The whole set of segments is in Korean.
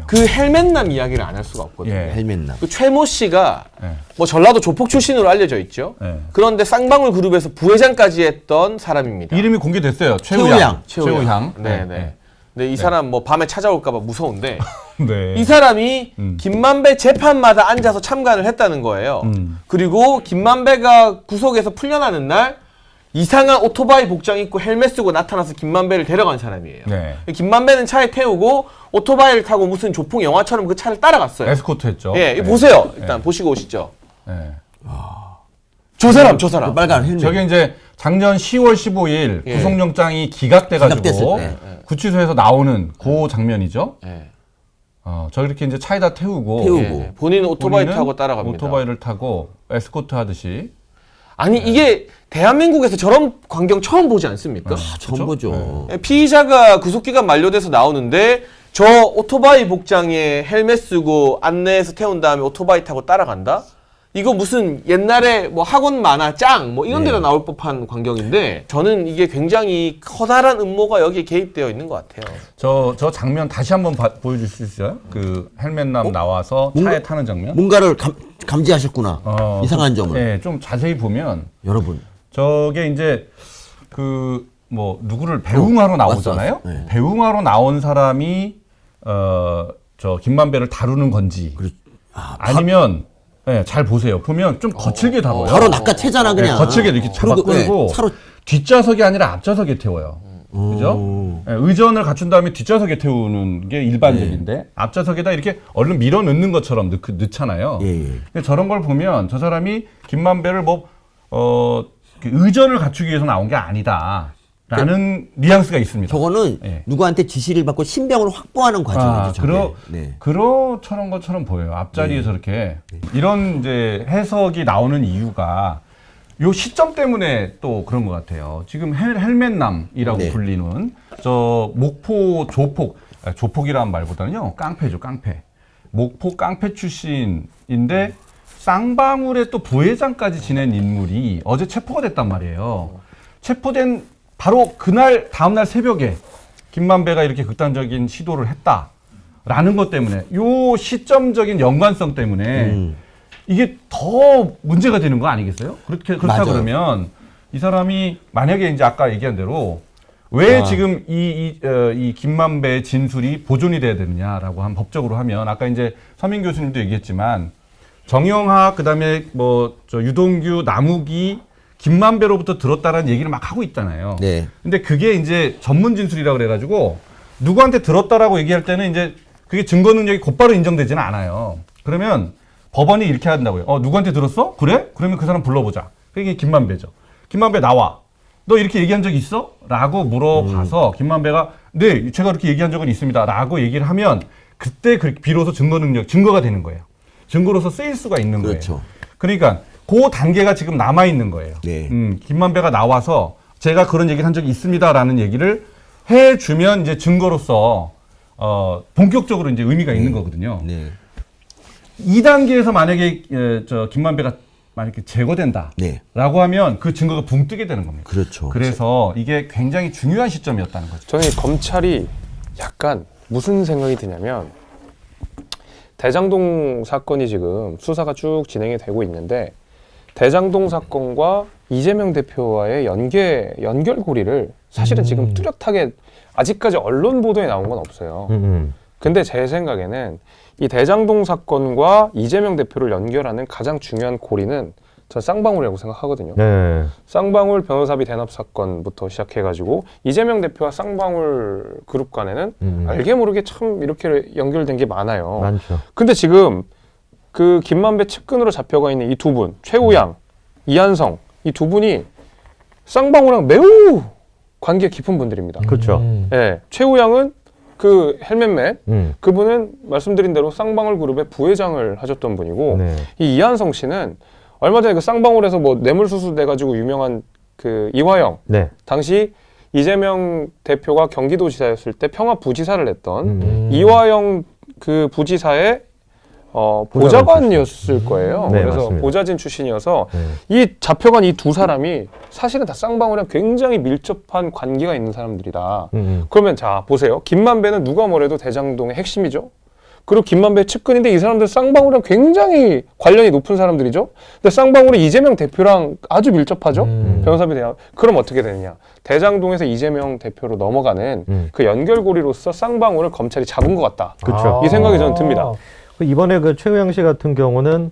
그 헬멧남 이야기를 안 할 수가 없거든요. 예. 헬멧남. 그 최모 씨가 예. 뭐 전라도 조폭 출신으로 알려져 있죠. 예. 그런데 쌍방울 그룹에서 부회장까지 했던 사람입니다. 이름이 공개됐어요. 최우양. 최우양. 네네. 근데 이 사람 뭐 밤에 찾아올까봐 무서운데 네. 이 사람이 김만배 재판마다 앉아서 참관을 했다는 거예요. 그리고 김만배가 구속에서 풀려나는 날 이상한 오토바이 복장 입고 헬멧 쓰고 나타나서 김만배를 데려간 사람이에요. 네. 김만배는 차에 태우고 오토바이를 타고 무슨 조폭 영화처럼 그 차를 따라갔어요. 에스코트 했죠. 예, 이거 네. 보세요. 일단 보시고 오시죠. 네. 저 사람. 그 빨간 헬멧. 저게 이제 작년 10월 15일 예. 구속영장이 기각돼가지고 기각됐을 때. 구치소에서 나오는 그 장면이죠. 예. 저렇게 이제 차에다 태우고 예. 본인은 오토바이 본인은 타고 따라갑니다. 오토바이를 타고 에스코트 하듯이. 아니 이게 대한민국에서 저런 광경 처음 보지 않습니까? 처음 보죠. 피의자가 구속기간 만료돼서 나오는데 저 오토바이 복장에 헬멧 쓰고 안내해서 태운 다음에 오토바이 타고 따라간다? 이거 무슨 옛날에 뭐 학원 만화 짱 뭐 이런 데가 나올 법한 광경인데 저는 이게 굉장히 커다란 음모가 여기에 개입되어 있는 것 같아요. 저 장면 다시 한번 보여줄 수 있어요? 그 헬멧남 나와서 차에 타는 장면? 뭔가를 감지하셨구나. 이상한 점을. 네, 좀 자세히 보면 여러분. 저게 이제 그 뭐 누구를 배웅하러 나오잖아요. 왔어. 네. 배웅하러 나온 사람이 저 김만배를 다루는 건지 아니면 네, 잘 보세요. 보면 좀 거칠게 다뤄요. 바로 낚아채잖아 그냥. 네, 거칠게 이렇게 잡아 그리고, 끌고 차로. 뒷좌석이 아니라 앞좌석에 태워요. 그죠? 네, 의전을 갖춘 다음에 뒷좌석에 태우는 게 일반적인데 앞좌석에다 이렇게 얼른 밀어 넣는 것처럼 넣잖아요. 예. 근데 저런 걸 보면 저 사람이 김만배를 의전을 갖추기 위해서 나온 게 아니다. 라는 뉘앙스가 있습니다. 저거는 예. 누구한테 지시를 받고 신병을 확보하는 과정이죠. 저게. 그런 것처럼 보여요. 앞자리에 저렇게. 이런 이제 해석이 나오는 이유가 요 시점 때문에 또 그런 것 같아요. 지금 헬멧남이라고 네. 불리는 저 목포 조폭이라는 말보다는요. 깡패죠, 깡패. 목포 깡패 출신인데 쌍방울의 또 부회장까지 지낸 인물이 어제 체포가 됐단 말이에요. 체포된 바로 그날 다음날 새벽에 김만배가 이렇게 극단적인 시도를 했다라는 것 때문에 요 시점적인 연관성 때문에 이게 더 문제가 되는 거 아니겠어요? 그렇다 맞아요. 그러면 이 사람이 만약에 이제 아까 얘기한 대로 왜 지금 이 김만배의 진술이 보존이 돼야 되느냐라고 한 법적으로 하면 아까 이제 서민 교수님도 얘기했지만 정영학 그다음에 뭐 저 유동규 남욱이 김만배로부터 들었다라는 얘기를 막 하고 있잖아요. 네. 근데 그게 이제 전문 진술이라고 그래가지고 누구한테 들었다라고 얘기할 때는 이제 그게 증거 능력이 곧바로 인정되지는 않아요. 그러면 법원이 이렇게 한다고요. 누구한테 들었어? 그래? 그러면 그 사람 불러보자. 그게 김만배죠. 김만배 나와. 너 이렇게 얘기한 적 있어? 라고 물어봐서 김만배가 네, 제가 그렇게 얘기한 적은 있습니다. 라고 얘기를 하면 그때 비로소 증거가 되는 거예요. 증거로서 쓰일 수가 있는 그렇죠. 거예요. 그러니까 그 단계가 지금 남아있는 거예요. 네. 김만배가 나와서 제가 그런 얘기를 한 적이 있습니다라는 얘기를 해주면 이제 증거로서 본격적으로 이제 의미가 있는 거거든요. 네. 2단계에서 만약에 저 김만배가 만약에 제거된다라고 네. 하면 그 증거가 붕 뜨게 되는 겁니다. 그렇죠. 그래서 이게 굉장히 중요한 시점이었다는 거죠. 저는 검찰이 약간 무슨 생각이 드냐면 대장동 사건이 지금 수사가 쭉 진행이 되고 있는데 대장동 사건과 이재명 대표와의 연결고리를 사실은 지금 뚜렷하게 아직까지 언론 보도에 나온 건 없어요. 근데 제 생각에는 이 대장동 사건과 이재명 대표를 연결하는 가장 중요한 고리는 전 쌍방울이라고 생각하거든요. 네. 쌍방울 변호사비 대납 사건부터 시작해가지고 이재명 대표와 쌍방울 그룹 간에는 알게 모르게 참 이렇게 연결된 게 많아요. 많죠. 근데 지금 그 김만배 측근으로 잡혀가 있는 이 두 분, 최우양, 이한성 이 두 분이 쌍방울이랑 매우 관계 깊은 분들입니다. 그렇죠. 예, 최우양은 그 헬멧맨 그분은 말씀드린 대로 쌍방울 그룹의 부회장을 하셨던 분이고 네. 이 이한성 씨는 얼마 전에 그 쌍방울에서 뭐 뇌물수수 돼가지고 유명한 그 이화영 네. 당시 이재명 대표가 경기도지사였을 때 평화부지사를 했던 이화영 그 부지사의 보좌관이었을 거예요. 네, 그래서 맞습니다. 보좌진 출신이어서 네. 이 잡혀간 이 두 사람이 사실은 다 쌍방울이랑 굉장히 밀접한 관계가 있는 사람들이다. 그러면 자 보세요. 김만배는 누가 뭐래도 대장동의 핵심이죠. 그리고 김만배 측근인데 이 사람들 쌍방울이랑 굉장히 관련이 높은 사람들이죠. 근데 쌍방울이 이재명 대표랑 아주 밀접하죠. 변호사비 대화. 그럼 어떻게 되느냐? 대장동에서 이재명 대표로 넘어가는 그 연결고리로서 쌍방울을 검찰이 잡은 것 같다. 그렇죠. 이 생각이 저는 듭니다. 이번에 그 최우양 씨 같은 경우는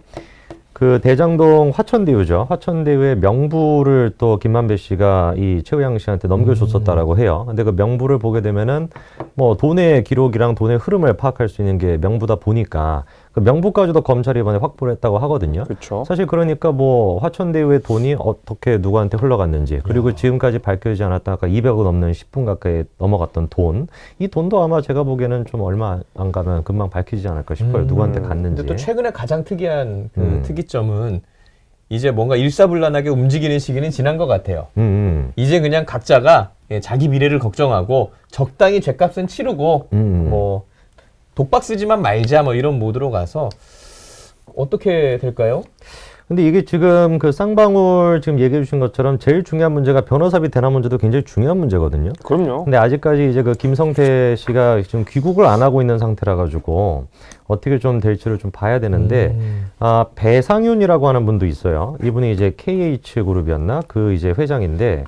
그 대장동 화천대유죠. 화천대유의 명부를 또 김만배 씨가 이 최우양 씨한테 넘겨줬었다라고 해요. 근데 그 명부를 보게 되면은 뭐 돈의 기록이랑 돈의 흐름을 파악할 수 있는 게 명부다 보니까 그 명부까지도 검찰이 이번에 확보를 했다고 하거든요. 그렇죠. 사실 그러니까 뭐 화천대유의 돈이 어떻게 누구한테 흘러갔는지 그리고 지금까지 밝혀지지 않았던 아까 200억 넘는 10분 가까이 넘어갔던 돈, 이 돈도 아마 제가 보기에는 좀 얼마 안 가면 금방 밝히지 않을까 싶어요. 누구한테 갔는지. 근데 또 최근에 가장 특이한 그 특이점은 이제 뭔가 일사불란하게 움직이는 시기는 지난 것 같아요. 이제 그냥 각자가 자기 미래를 걱정하고 적당히 죗값은 치르고 뭐 독박 쓰지만 말자 뭐 이런 모드로 가서 어떻게 될까요? 근데 이게 지금 그 쌍방울 지금 얘기해 주신 것처럼 제일 중요한 문제가 변호사비 대납 문제도 굉장히 중요한 문제거든요. 그럼요. 근데 아직까지 이제 그 김성태 씨가 지금 귀국을 안 하고 있는 상태라 가지고 어떻게 좀 될지를 좀 봐야 되는데 배상윤이라고 하는 분도 있어요. 이분이 이제 KH그룹이었나? 그 이제 회장인데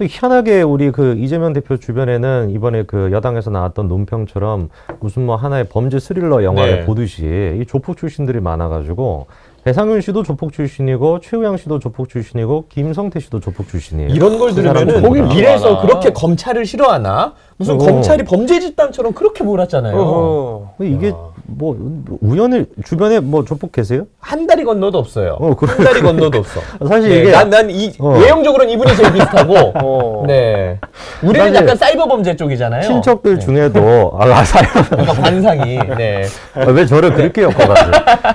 희한하게 우리 그 이재명 대표 주변에는 이번에 그 여당에서 나왔던 논평처럼 무슨 뭐 하나의 범죄 스릴러 영화를 네. 보듯이 이 조폭 출신들이 많아가지고 배상윤 씨도 조폭 출신이고 최우양 씨도 조폭 출신이고 김성태 씨도 조폭 출신이에요. 이런 걸 들으면은 거기 미래에서 그렇게 검찰을 싫어하나? 무슨 어. 검찰이 범죄 집단처럼 그렇게 몰았잖아요. 이게 뭐 우연히 주변에 뭐 조폭 계세요? 한 다리 건너도 없어요. 그래. 한 다리 건너도 없어. 사실 네, 이게 난이 외형적으로는 이분이 제일 비슷하고. 네. 우리는 사실 약간 사이버 범죄 쪽이잖아요. 친척들 네. 중에도 뭔가 관상이. 네. 왜 저를 그렇게 엮어가지고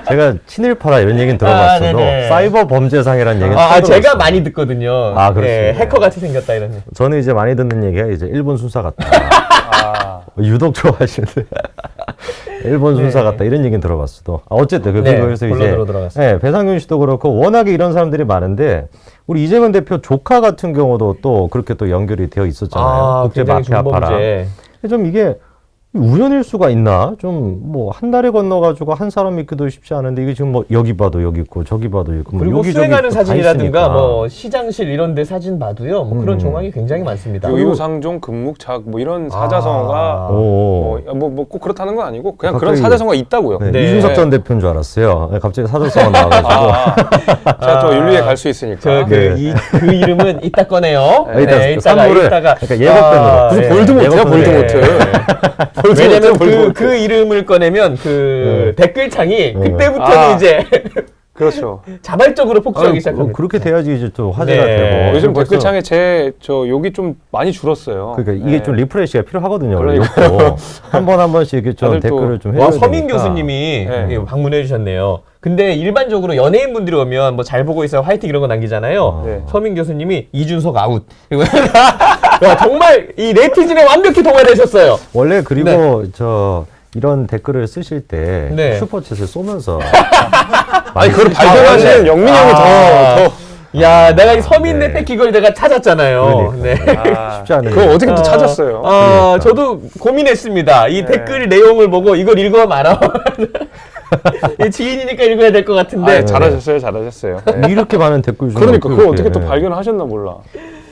제가 친일파라 이런 얘기는 들어봤어도 네네. 사이버 범죄상이라는 얘기는 아, 처음 제가 들어봤어요. 많이 듣거든요. 아, 그렇습니다. 네, 해커 같이 생겼다 이런. 저는 이제 많이 듣는 얘기가 이제 일본 순사 같다. 유독 좋아하시는데 일본 순사 같다 이런 얘기는 들어봤어도 어쨌든 네, 그래서 이제 본론으로 들어갔습니다. 네, 배상균 씨도 그렇고 워낙에 이런 사람들이 많은데 우리 이재명 대표 조카 같은 경우도 또 그렇게 또 연결이 되어 있었잖아요. 국제 굉장히 마피아파라. 중범죄. 좀 이게 우연일 수가 있나? 좀 뭐 한 달에 건너가지고 한 사람 믿기도 쉽지 않은데 이게 지금 뭐 여기 봐도 여기 있고 저기 봐도 있고 뭐 그리고 여기저기 수행하는 또 사진이라든가 다 있으니까. 뭐 시장실 이런 데 사진 봐도요. 뭐 그런 정황이 굉장히 많습니다. 요유상종 금묵작 뭐 이런 사자성어가 오. 꼭 그렇다는 건 아니고 그냥 갑자기- 그런 사자성어가 있다고요. 네, 네. 이준석 전 대표인 줄 알았어요. 네, 갑자기 사절성어 나와가지고. 제가 또 윤리에 갈 수 있으니까. 그 이름은 이따 꺼내요. 이따 선물을 이따가 그러니까 예고편으로. 무슨 네. 볼드모트야 예고편으로. 볼드모트. 왜냐면 볼드모트. 그 이름을 꺼내면 그 댓글창이 그때부터는 아. 이제 그렇죠. 자발적으로 폭주하기 시작합니다. 그렇게 돼야지 이제 또 화제가 네. 되고. 요즘 벌써- 댓글창에 저 욕이 좀 많이 줄었어요. 그러니까 이게 네. 좀 리프레시가 필요하거든요. 그러니까. 한 번 한 번씩 이렇게 좀 다들 또- 댓글을 좀 해줘야 와, 되니까. 서민 교수님이 네. 예, 방문해 주셨네요. 근데 일반적으로 연예인분들이 오면 뭐 잘 보고 있어요, 화이팅 이런 거 남기잖아요. 네. 서민 교수님이 이준석 아웃. 그리고 야, 정말 이 네티즌에 완벽히 동화되셨어요. 원래 그리고 저 이런 댓글을 쓰실 때 네. 슈퍼챗을 쏘면서 아니 그걸 네. 발견하시는 영민이 형이 더 야, 내가 이 서민 내팩 이걸 내가 찾았잖아요. 네. 쉽지 않은. 그거 어떻게 또 찾았어요? 저도 고민했습니다. 이 네. 댓글 내용을 보고 이걸 읽어 말아. 지인이니까 읽어야 될 것 같은데. 아, 잘하셨어요. 네. 이렇게 많은 댓글 중에 그러니까 그걸 어떻게 어떻게 또 네. 발견하셨나 몰라.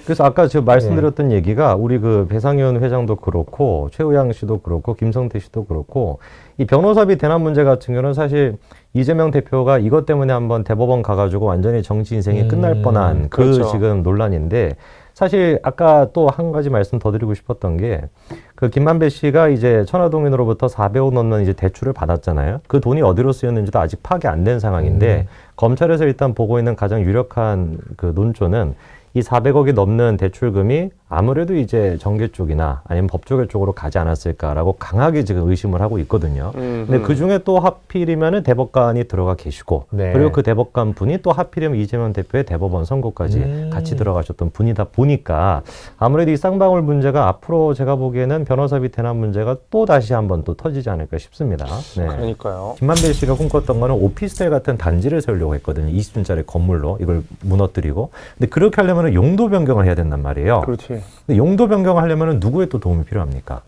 그래서 아까 제가 말씀드렸던 얘기가 우리 그 배상현 회장도 그렇고 최우양 씨도 그렇고 김성태 씨도 그렇고 이 변호사비 대납 문제 같은 경우는 사실 이재명 대표가 이것 때문에 한번 대법원 가가지고 완전히 정치 인생이 끝날 뻔한 그 그렇죠. 지금 논란인데 사실 아까 또 한 가지 말씀 더 드리고 싶었던 게 그 김만배 씨가 이제 천화동인으로부터 400억 넘는 이제 대출을 받았잖아요. 그 돈이 어디로 쓰였는지도 아직 파악이 안 된 상황인데 검찰에서 일단 보고 있는 가장 유력한 그 논조는 이 400억이 넘는 대출금이 아무래도 이제 정계 쪽이나 아니면 법조계 쪽으로 가지 않았을까라고 강하게 지금 의심을 하고 있거든요. 근데 그 중에 또 하필이면은 대법관이 들어가 계시고 네. 그리고 그 대법관 분이 또 하필이면 이재명 대표의 대법원 선고까지 같이 들어가셨던 분이다 보니까 아무래도 이 쌍방울 문제가 앞으로 제가 보기에는 변호사비 대납 문제가 또 다시 한번 또 터지지 않을까 싶습니다. 네. 그러니까요. 김만배 씨가 꿈꿨던 거는 오피스텔 같은 단지를 세우려고 했거든요. 20층짜리 건물로 이걸 무너뜨리고. 근데 그렇게 하려면 용도 변경을 해야 된단 말이에요. 그렇지. 근데 용도 변경을 하려면 누구의 또 도움이 필요합니까?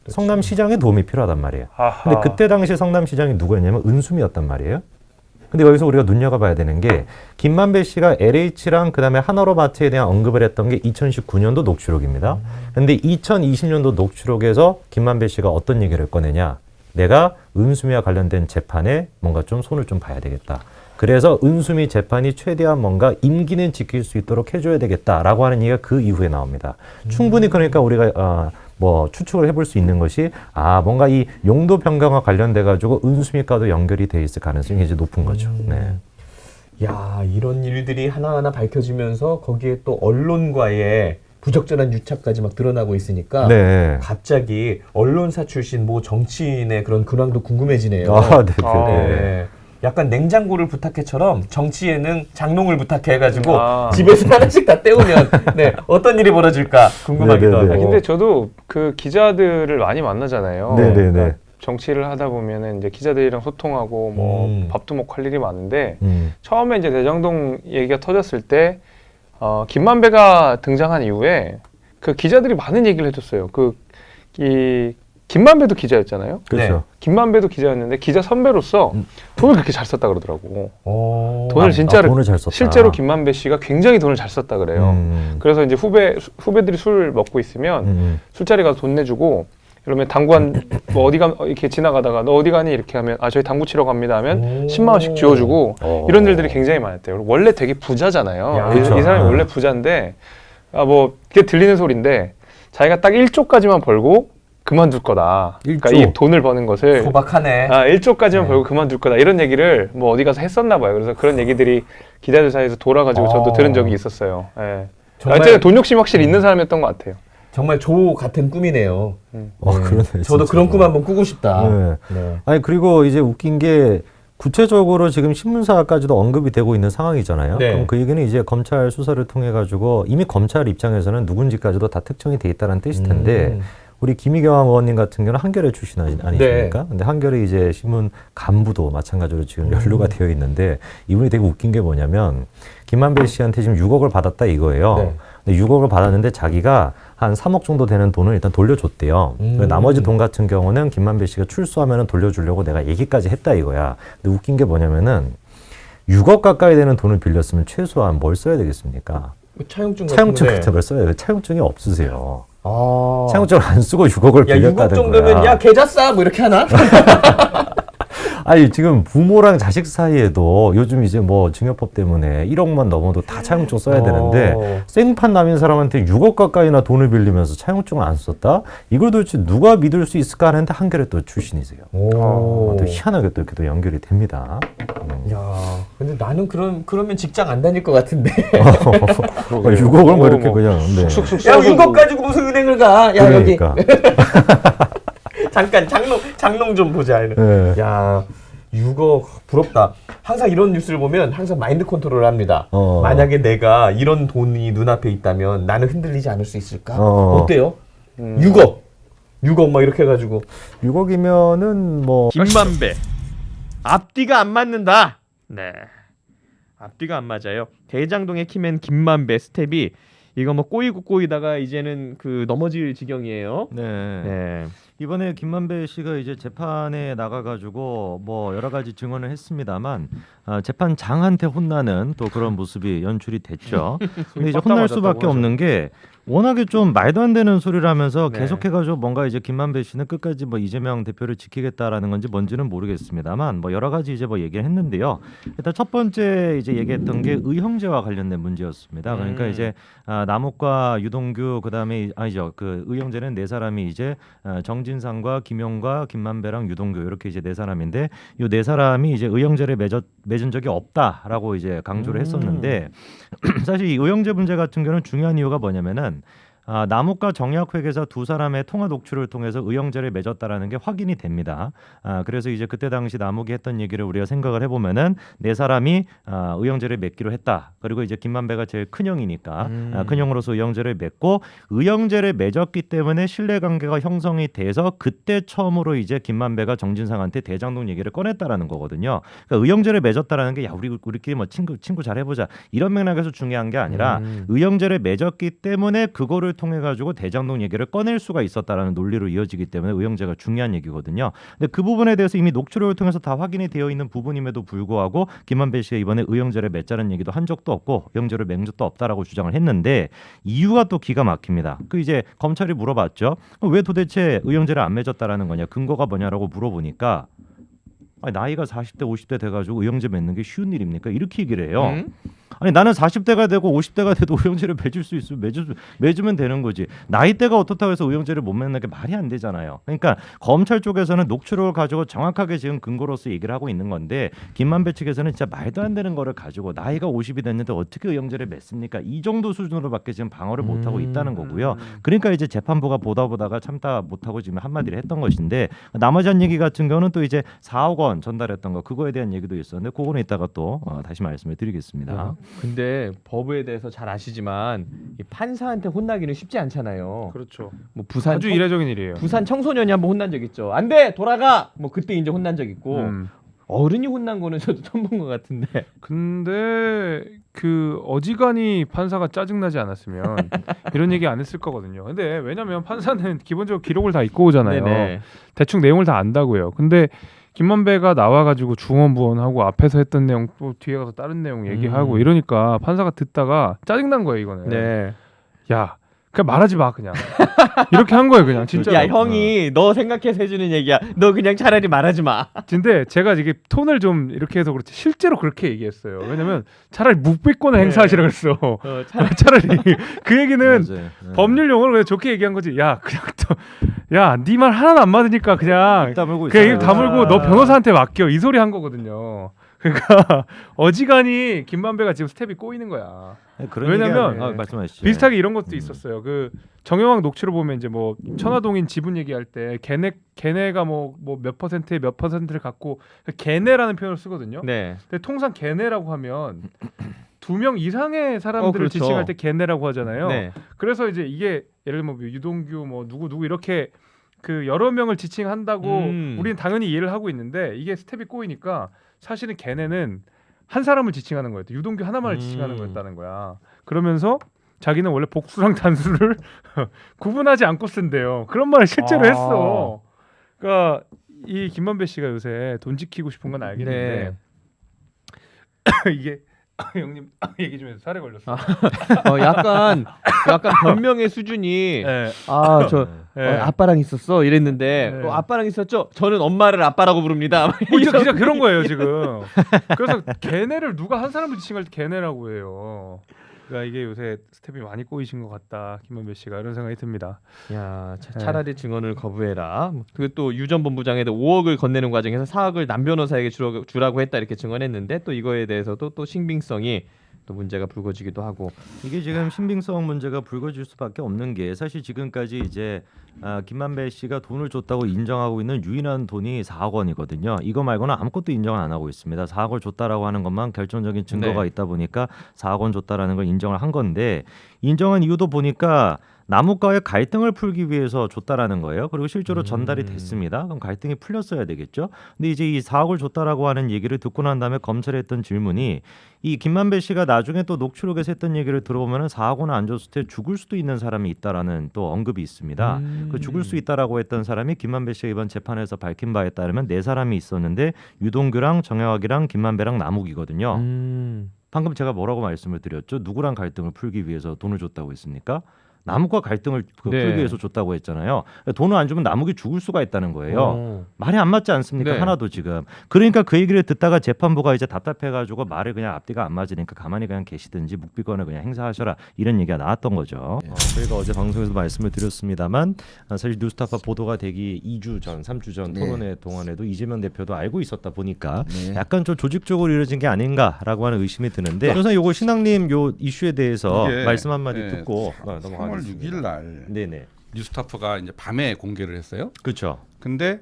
성남시장에 도움이 필요하단 말이에요. 아하. 근데 그때 당시 성남시장이 누구였냐면 은수미였단 말이에요. 근데 여기서 우리가 눈여겨봐야 되는 게 김만배 씨가 LH랑 그다음에 한화로마트에 대한 언급을 했던 게 2019년도 녹취록입니다. 근데 2020년도 녹취록에서 김만배 씨가 어떤 얘기를 꺼내냐? 내가 은수미와 관련된 재판에 뭔가 좀 손을 좀 봐야 되겠다. 그래서 은수미 재판이 최대한 뭔가 임기는 지킬 수 있도록 해줘야 되겠다라고 하는 얘기가 그 이후에 나옵니다. 충분히 그러니까 우리가 뭐 추측을 해볼 수 있는 것이 뭔가 이 용도 변경과 관련돼 가지고 은수미과도 연결이 돼 있을 가능성이 이제 높은 거죠. 네. 야, 이런 일들이 하나하나 밝혀지면서 거기에 또 언론과의 부적절한 유착까지 막 드러나고 있으니까 네. 갑자기 언론사 출신 뭐 정치인의 그런 근황도 궁금해지네요. 네. 네. 약간 냉장고를 부탁해처럼 정치 예능 장롱을 부탁해가지고 아. 집에서 하나씩 다 때우면 네, 어떤 일이 벌어질까 궁금하기도 네네네. 하고. 근데 저도 그 기자들을 많이 만나잖아요. 네네네. 그러니까 정치를 하다 보면은 이제 기자들이랑 소통하고 뭐 밥도 먹고 할 일이 많은데 처음에 이제 대장동 얘기가 터졌을 때 김만배가 등장한 이후에 그 기자들이 많은 얘기를 해줬어요. 김만배도 기자였잖아요. 그렇죠. 김만배도 기자였는데 기자 선배로서 돈을 그렇게 잘 썼다 그러더라고. 오. 돈을 진짜로 돈을 잘 썼다. 실제로 김만배 씨가 굉장히 돈을 잘 썼다 그래요. 그래서 이제 후배들이 술 먹고 있으면 술자리 가서 돈 내주고 그러면 당구한 뭐 어디가 이렇게 지나가다가 너 어디 가니 이렇게 하면 저희 당구 치러 갑니다 하면 10만 원씩 쥐어주고 이런 일들이 굉장히 많았대요. 원래 되게 부자잖아요. 야, 이 사람이 원래 부자인데 뭐 그게 들리는 소리인데 자기가 딱 1조까지만 벌고 그만둘 거다. 그러니까 1조. 이 돈을 버는 것을 소박하네. 1조까지만 벌고 그만둘 거다. 이런 얘기를 뭐 어디 가서 했었나 봐요. 그래서 그런 얘기들이 기자들 사이에서 돌아가지고 저도 들은 적이 있었어요. 예. 정말- 어쨌든 돈 욕심 확실히 있는 사람이었던 것 같아요. 정말 조 같은 꿈이네요. 그러네. 저도 진짜. 그런 꿈 한번 꾸고 싶다. 네. 네. 아니 그리고 이제 웃긴 게 구체적으로 지금 신문사까지도 언급이 되고 있는 상황이잖아요. 네. 그럼 그 얘기는 이제 검찰 수사를 통해 가지고 이미 검찰 입장에서는 누군지까지도 다 특정이 돼 있다는 뜻일 텐데 우리 김희경 의원님 같은 경우는 한겨레 출신 아니십니까? 근데 한겨레 이제 신문 간부도 마찬가지로 지금 연루가 되어 있는데 이분이 되게 웃긴 게 뭐냐면 김만배 씨한테 지금 6억을 받았다 이거예요. 네. 근데 6억을 받았는데 자기가 한 3억 정도 되는 돈을 일단 돌려줬대요. 나머지 돈 같은 경우는 김만배 씨가 출소하면 돌려주려고 내가 얘기까지 했다 이거야. 근데 웃긴 게 뭐냐면은 6억 가까이 되는 돈을 빌렸으면 최소한 뭘 써야 되겠습니까? 차용증 차용증 같은 같은 걸 써야 돼요. 차용증이 없으세요. 아. 차용증을 안 쓰고 6억을 야, 6억 빌렸다는 정도면 거야. 야, 계좌 싸! 뭐 이렇게 하나? 아니 지금 부모랑 자식 사이에도 요즘 이제 뭐 증여법 때문에 1억만 넘어도 다 차용증 써야 되는데 생판 남인 사람한테 6억 가까이나 돈을 빌리면서 차용증을 안 썼다? 이걸 도대체 누가 믿을 수 있을까 하는데 한겨레 또 출신이세요. 또 희한하게 또 이렇게 또 연결이 됩니다. 야, 근데 나는 그러면 직장 안 다닐 것 같은데. 6억을 뭐 이렇게 그냥 네. 쑥쑥 야, 써주고. 6억 가지고 무슨 은행을 가? 야, 여기. 그러니까. 잠깐 장롱 좀 보자. 네. 야, 6억 부럽다. 항상 이런 뉴스를 보면 항상 마인드 컨트롤을 합니다. 어. 만약에 내가 이런 돈이 눈앞에 있다면 나는 흔들리지 않을 수 있을까? 어때요? 6억 막 이렇게 해가지고 6억이면은 뭐 김만배 앞뒤가 안 맞는다. 네, 앞뒤가 안 맞아요. 대장동의 키맨 김만배 스텝이 이거 뭐 꼬이다가 이제는 그 넘어질 지경이에요. 네. 네. 이번에 김만배 씨가 이제 재판에 나가가지고 뭐 여러 가지 증언을 했습니다만 재판장한테 혼나는 또 그런 모습이 연출이 됐죠. 근데 이제 혼날 수밖에 없는 게 워낙에 좀 말도 안 되는 소리를 하면서 네. 계속해가지고 뭔가 이제 김만배 씨는 끝까지 뭐 이재명 대표를 지키겠다라는 건지 뭔지는 모르겠습니다만 뭐 여러 가지 이제 뭐 얘기를 했는데요. 일단 첫 번째 이제 얘기했던 게 의형제와 관련된 문제였습니다. 그러니까 이제 남욱과 유동규 그다음에 아니죠 그 의형제는 네 사람이 이제 정진상과 김용과 김만배랑 유동규 이렇게 이제 네 사람인데 이 네 사람이 이제 의형제를 맺은 적이 없다라고 이제 강조를 했었는데 사실 이 의형제 문제 같은 경우는 중요한 이유가 뭐냐면은 남욱과 정약회계사 두 사람의 통화 녹취를 통해서 의형제를 맺었다라는 게 확인이 됩니다. 그래서 이제 그때 당시 남욱이 했던 얘기를 우리가 생각을 해보면은 네 사람이 의형제를 맺기로 했다. 그리고 이제 김만배가 제일 큰 형이니까 큰 형으로서 의형제를 맺고 의형제를 맺었기 때문에 신뢰관계가 형성이 돼서 그때 처음으로 이제 김만배가 정진상한테 대장동 얘기를 꺼냈다라는 거거든요. 그러니까 의형제를 맺었다라는 게 야 우리끼리 뭐 친구 잘 해보자 이런 맥락에서 중요한 게 아니라 의형제를 맺었기 때문에 그거를 통해 가지고 대장동 얘기를 꺼낼 수가 있었다라는 논리로 이어지기 때문에 의형제가 중요한 얘기거든요. 근데 그 부분에 대해서 이미 녹취록을 통해서 다 확인이 되어 있는 부분임에도 불구하고 김만배 씨가 이번에 의형제를 맺자는 얘기도 한 적도 없고 의형제를 맹 적도 없다라고 주장을 했는데 이유가 또 기가 막힙니다. 그 이제 검찰이 물어봤죠. 왜 도대체 의형제를 안 맺었다라는 거냐, 근거가 뭐냐라고 물어보니까 아니, 나이가 40대 50대 돼가지고 의형제 맺는 게 쉬운 일입니까? 이렇게 얘기를 해요. 아니 나는 40대가 되고 50대가 돼도 의형제를 맺을 수 있으면 맺으면 되는 거지. 나이대가 어떻다고 해서 의형제를 못 맺는 게 말이 안 되잖아요. 그러니까 검찰 쪽에서는 녹취록을 가지고 정확하게 지금 근거로서 얘기를 하고 있는 건데 김만배 측에서는 진짜 말도 안 되는 거를 가지고 나이가 50이 됐는데 어떻게 의형제를 맺습니까? 이 정도 수준으로밖에 지금 방어를 못하고 있다는 거고요. 그러니까 이제 재판부가 보다가 참다 못하고 지금 한마디를 했던 것인데 나머지 한 얘기 같은 경우는 또 이제 4억 원 전달했던 거 그거에 대한 얘기도 있었는데 그거는 이따가 또 다시 말씀을 드리겠습니다. 근데 법에 대해서 잘 아시지만 이 판사한테 혼나기는 쉽지 않잖아요. 그렇죠. 뭐 부산 아주 이례적인 일이에요. 부산 청소년이 한번 혼난 적 있죠. 안 돼, 돌아가. 뭐 그때 이제 혼난 적 있고 어른이 혼난 거는 저도 처음 본 것 같은데. 근데 그 어지간히 판사가 짜증나지 않았으면 이런 얘기 안 했을 거거든요. 근데 왜냐면 판사는 기본적으로 기록을 다 읽고 오잖아요. 네네. 대충 내용을 다 안다고요. 근데 김만배가 나와가지고 중언부언하고 앞에서 했던 내용 또 뒤에 가서 다른 내용 얘기하고 이러니까 판사가 듣다가 짜증난 거예요 이거는. 네. 야 그냥 말하지 마 그냥 이렇게 한 거예요 그냥 진짜. 야 형이 너 생각해서 해주는 얘기야. 너 그냥 차라리 말하지 마. 근데 제가 이게 톤을 좀 이렇게 해서 그렇지 실제로 그렇게 얘기했어요. 왜냐면 차라리 묵비권을 행사하시라 그랬어. 차라리 그 얘기는 맞아요. 법률 용어로 그냥 좋게 얘기한 거지. 야 그냥 네 말 하나도 안 맞으니까 그냥 다물고 그냥 입 있어요. 다물고 너 변호사한테 맡겨 이 소리 한 거거든요. 그러니까 어지간히 김만배가 지금 스텝이 꼬이는 거야. 그런 왜냐면 얘기가- 말씀하시죠. 비슷하게 이런 것도 있었어요. 그 정영학 녹취로 보면 이제 뭐 천화동인 지분 얘기할 때 걔네가 뭐 몇 퍼센트에 몇 퍼센트를 갖고 걔네라는 표현을 쓰거든요. 네. 근데 통상 걔네라고 하면 2명 이상의 사람들을 그렇죠. 지칭할 때 걔네라고 하잖아요. 네. 그래서 이제 이게 예를 들면 뭐 유동규 뭐 누구 이렇게 그 여러 명을 지칭한다고 우리는 당연히 이해를 하고 있는데 이게 스텝이 꼬이니까 사실은 걔네는 한 사람을 지칭하는 거였대. 유동규 하나만을 지칭하는 거였다는 거야. 그러면서 자기는 원래 복수랑 단수를 구분하지 않고 쓴대요. 그런 말을 실제로 했어. 그러니까 이 김만배 씨가 요새 돈 지키고 싶은 건 알겠는데 이게 형님 얘기 좀 해서 살에 걸렸어. 약간 변명의 수준이 네. 아빠랑 있었어 이랬는데 네. 아빠랑 있었죠? 저는 엄마를 아빠라고 부릅니다. 진짜 그런 거예요 지금. 그래서 걔네를 누가 한 사람을 지칭할 때 걔네라고 해요. 그러니까 이게 요새 스텝이 많이 꼬이신 것 같다 김만배 씨가 이런 생각이 듭니다. 야 차라리 증언을 거부해라. 그리고 또 유 전 본부장에도 5억을 건네는 과정에서 4억을 남 변호사에게 주라고 했다 이렇게 증언했는데 또 이거에 대해서도 또 신빙성이 또 문제가 불거지기도 하고. 이게 지금 신빙성 문제가 불거질 수밖에 없는 게 사실 지금까지 이제 김만배 씨가 돈을 줬다고 인정하고 있는 유일한 돈이 4억 원이거든요. 이거 말고는 아무것도 인정을 안 하고 있습니다. 4억을 줬다라고 하는 것만 결정적인 증거가 네. 있다 보니까 4억 원 줬다라는 걸 인정을 한 건데 인정한 이유도 보니까 남욱과의 갈등을 풀기 위해서 줬다라는 거예요. 그리고 실제로 전달이 됐습니다. 그럼 갈등이 풀렸어야 되겠죠. 근데 이제 이 4억을 줬다라고 하는 얘기를 듣고 난 다음에 검찰에 했던 질문이 이 김만배 씨가 나중에 또 녹취록에서 했던 얘기를 들어보면은 4억 원을 안 줬을 때 죽을 수도 있는 사람이 있다라는 또 언급이 있습니다. 그 죽을 수 있다라고 했던 사람이 김만배 씨가 이번 재판에서 밝힌 바에 따르면 4사람이 있었는데 유동규랑 정영학이랑 김만배랑 남욱이거든요. 방금 제가 뭐라고 말씀을 드렸죠? 누구랑 갈등을 풀기 위해서 돈을 줬다고 했습니까? 남욱과 갈등을 풀기 위해서 줬다고 했잖아요. 돈을 안 주면 남욱이 죽을 수가 있다는 거예요. 말이 안 맞지 않습니까? 네. 하나도 지금. 그러니까 그 얘기를 듣다가 재판부가 이제 답답해가지고 말을 그냥 앞뒤가 안 맞으니까 가만히 그냥 계시든지 묵비권을 그냥 행사하셔라 이런 얘기가 나왔던 거죠. 저희가 어제 방송에서 말씀을 드렸습니다만 사실 뉴스타파 보도가 되기 2주 전, 3주 전 토론회 동안에도 이재명 대표도 알고 있었다 보니까 약간 좀 조직적으로 이루어진 게 아닌가라고 하는 의심이 드는데 우선 요거 신앙님 요 이슈에 대해서 말씀 한마디 듣고 넘어가겠습니다. 6일 날 네네. 뉴스타파가 이제 밤에 공개를 했어요. 그렇죠. 근데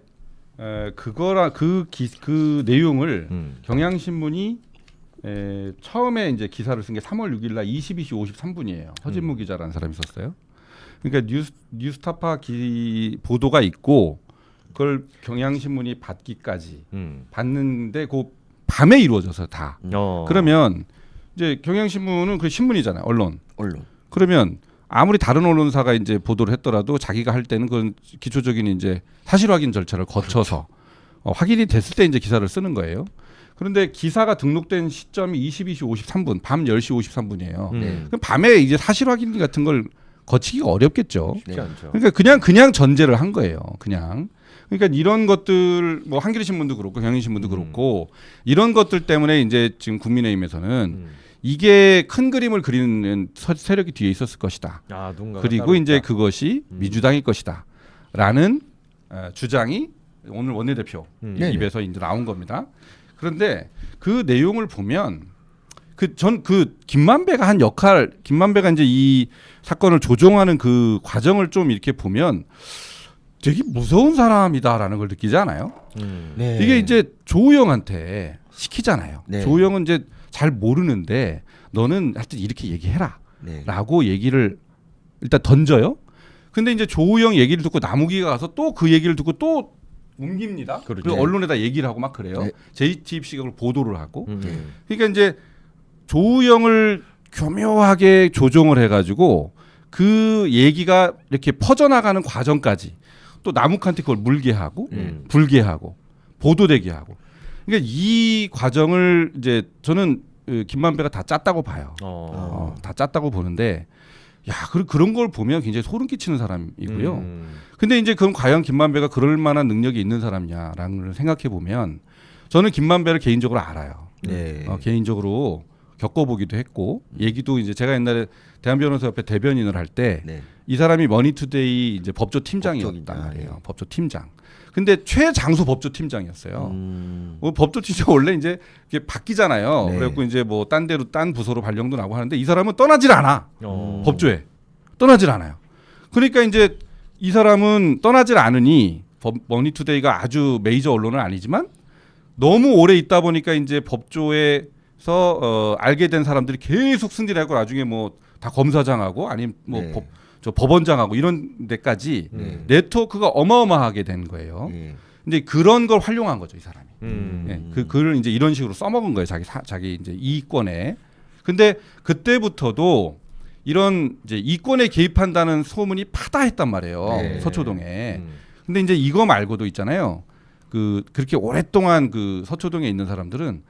그거랑 그 내용을 경향신문이 처음에 이제 기사를 쓴 게 3월 6일 날 22시 53분이에요. 허진무 기자라는 사람이 썼어요. 그러니까 뉴스타파 보도가 있고 그걸 경향신문이 받기까지 받는데 그 밤에 이루어져서 다. 그러면 이제 경향신문은 그 신문이잖아요. 언론. 그러면 아무리 다른 언론사가 이제 보도를 했더라도 자기가 할 때는 그건 기초적인 이제 사실 확인 절차를 거쳐서 확인이 됐을 때 이제 기사를 쓰는 거예요. 그런데 기사가 등록된 시점이 22시 53분, 밤 10시 53분이에요. 그럼 밤에 이제 사실 확인 같은 걸 거치기가 어렵겠죠. 네. 그러니까 그냥 전제를 한 거예요. 그냥. 그러니까 이런 것들 뭐 한겨레 신문도 그렇고 경향 신문도 그렇고 이런 것들 때문에 이제 지금 국민의힘에서는 이게 큰 그림을 그리는 세력이 뒤에 있었을 것이다. 그리고 이제 그것이 민주당일 것이다라는 주장이 오늘 원내대표 입에서 이제 나온 겁니다. 그런데 그 내용을 보면 김만배가 한 역할, 김만배가 이제 이 사건을 조종하는 그 과정을 좀 이렇게 보면 되게 무서운 사람이다라는 걸 느끼지 않아요? 네. 이게 이제 조우영한테 시키잖아요. 네. 조우영은 이제 잘 모르는데 너는 하여튼 이렇게 얘기해라. 네. 라고 얘기를 일단 던져요. 근데 이제 조우영 얘기를 듣고 나무기가 가서 또 그 얘기를 듣고 또 옮깁니다. 그리고 언론에다 얘기를 하고 막 그래요. 네. JTBC가 그걸 보도를 하고. 그러니까 이제 조우영을 교묘하게 조종을 해가지고 그 얘기가 이렇게 퍼져나가는 과정까지 또 남욱한테 그걸 물게 하고 불게 하고 보도되게 하고. 그러니까 이 과정을 이제 저는 김만배가 다 짰다고 봐요. 다 짰다고 보는데 야, 그런 걸 보면 굉장히 소름 끼치는 사람이고요. 근데 이제 그럼 과연 김만배가 그럴 만한 능력이 있는 사람이냐라는 걸 생각해 보면 저는 김만배를 개인적으로 알아요. 네. 개인적으로 겪어보기도 했고 얘기도 이제 제가 옛날에 대한변호사협회 대변인을 할 때 이 사람이 머니투데이 이제 법조 팀장이었단 말이에요. 법조 팀장. 근데 최장수 법조 팀장이었어요. 법조 팀장 원래 이제 이게 바뀌잖아요. 네. 그래갖고 이제 뭐 딴 데로 딴 부서로 발령도 나고 하는데 이 사람은 떠나질 않아. 법조에 떠나질 않아요. 그러니까 이제 이 사람은 떠나질 않으니 머니투데이가 아주 메이저 언론은 아니지만 너무 오래 있다 보니까 이제 법조에서 알게 된 사람들이 계속 승진하고 나중에 뭐 다 검사장하고 아니면 뭐 법원장하고 이런 데까지 네트워크가 어마어마하게 된 거예요. 근데 그런 걸 활용한 거죠, 이 사람이. 그걸 이제 이런 식으로 써먹은 거예요, 자기 이제 이권에. 근데 그때부터도 이런 이제 이권에 개입한다는 소문이 파다했단 말이에요, 서초동에. 근데 이제 이거 말고도 있잖아요. 그렇게 오랫동안 그 서초동에 있는 사람들은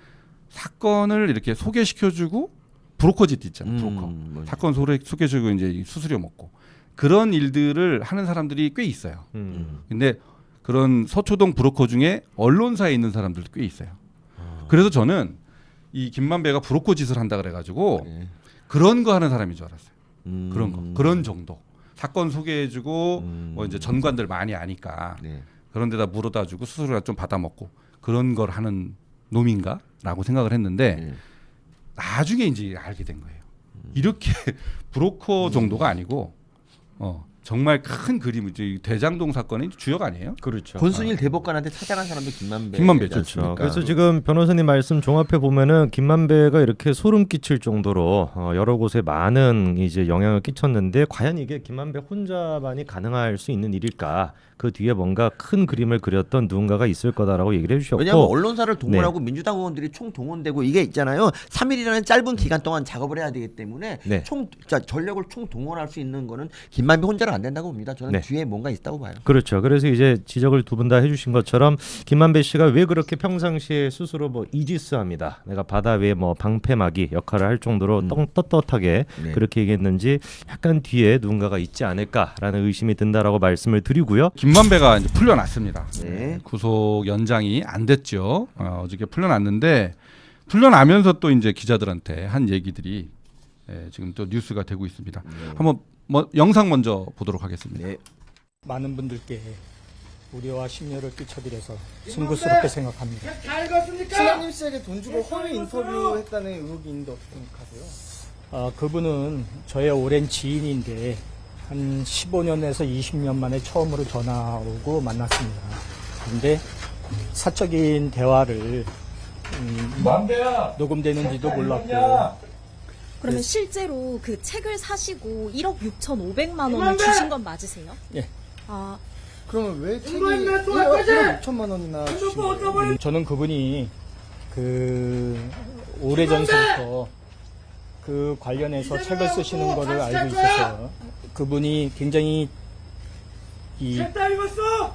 사건을 이렇게 소개시켜주고 브로커짓 있잖아요, 브로커. 사건 소개시켜주고 이제 수수료 먹고. 그런 일들을 하는 사람들이 꽤 있어요. 근데 그런 서초동 브로커 중에 언론사에 있는 사람들도 꽤 있어요. 그래서 저는 이 김만배가 브로커 짓을 한다 그래가지고 그런 거 하는 사람인 줄 알았어요. 그런 거, 그런 정도. 사건 소개해주고 뭐 이제 전관들 많이 아니까 그런 데다 물어다주고 수수료 좀 받아먹고 그런 걸 하는 놈인가라고 생각을 했는데 나중에 이제 알게 된 거예요. 이렇게 브로커 정도가 아니고. 정말 큰 그림, 이제 대장동 사건의 주역 아니에요? 그렇죠. 권순일 대법관한테 찾아간 사람도 김만배죠. 그렇죠. 그래서 지금 변호사님 말씀 종합해 보면은 김만배가 이렇게 소름 끼칠 정도로 여러 곳에 많은 이제 영향을 끼쳤는데 과연 이게 김만배 혼자만이 가능할 수 있는 일일까? 그 뒤에 뭔가 큰 그림을 그렸던 누군가가 있을 거다라고 얘기를 해주셨고. 왜냐하면 언론사를 동원하고 민주당 의원들이 총 동원되고 이게 있잖아요. 3일이라는 짧은 기간 동안 작업을 해야 되기 때문에 전력을 총 동원할 수 있는 거는 김만배 혼자는 안 된다고 봅니다. 저는 뒤에 뭔가 있다고 봐요. 그렇죠. 그래서 이제 지적을 두 분 다 해주신 것처럼 김만배 씨가 왜 그렇게 평상시에 스스로 뭐 이지스합니다. 내가 바다 위에 뭐 방패막이 역할을 할 정도로 떳떳하게 그렇게 얘기했는지 약간 뒤에 누군가가 있지 않을까라는 의심이 든다라고 말씀을 드리고요. 김만배가 이제 풀려났습니다. 구속 연장이 안 됐죠. 어저께 풀려났는데 풀려나면서 또 이제 기자들한테 한 얘기들이 지금 또 뉴스가 되고 있습니다. 한번 영상 먼저 보도록 하겠습니다. 많은 분들께 우려와 심려를 끼쳐드려서 송구스럽게 생각합니다. 신하님 씨에게 돈 주고 허위 인터뷰했다는 의혹이 있는데 어떻게 생각하세요? 그분은 저의 오랜 지인인데 한 15년에서 20년 만에 처음으로 전화 오고 만났습니다. 그런데 사적인 대화를 녹음되는지도 몰랐고. 그러면 실제로 그 책을 사시고 1억 6,500만 원을 주신 건 맞으세요? 예. 그러면 왜 책이 1억 6천만 원이나 주신 거예요? 저는 그분이 오래전서부터 그 관련해서 책을 쓰시는 거를 알고 있어서 그분이 굉장히 이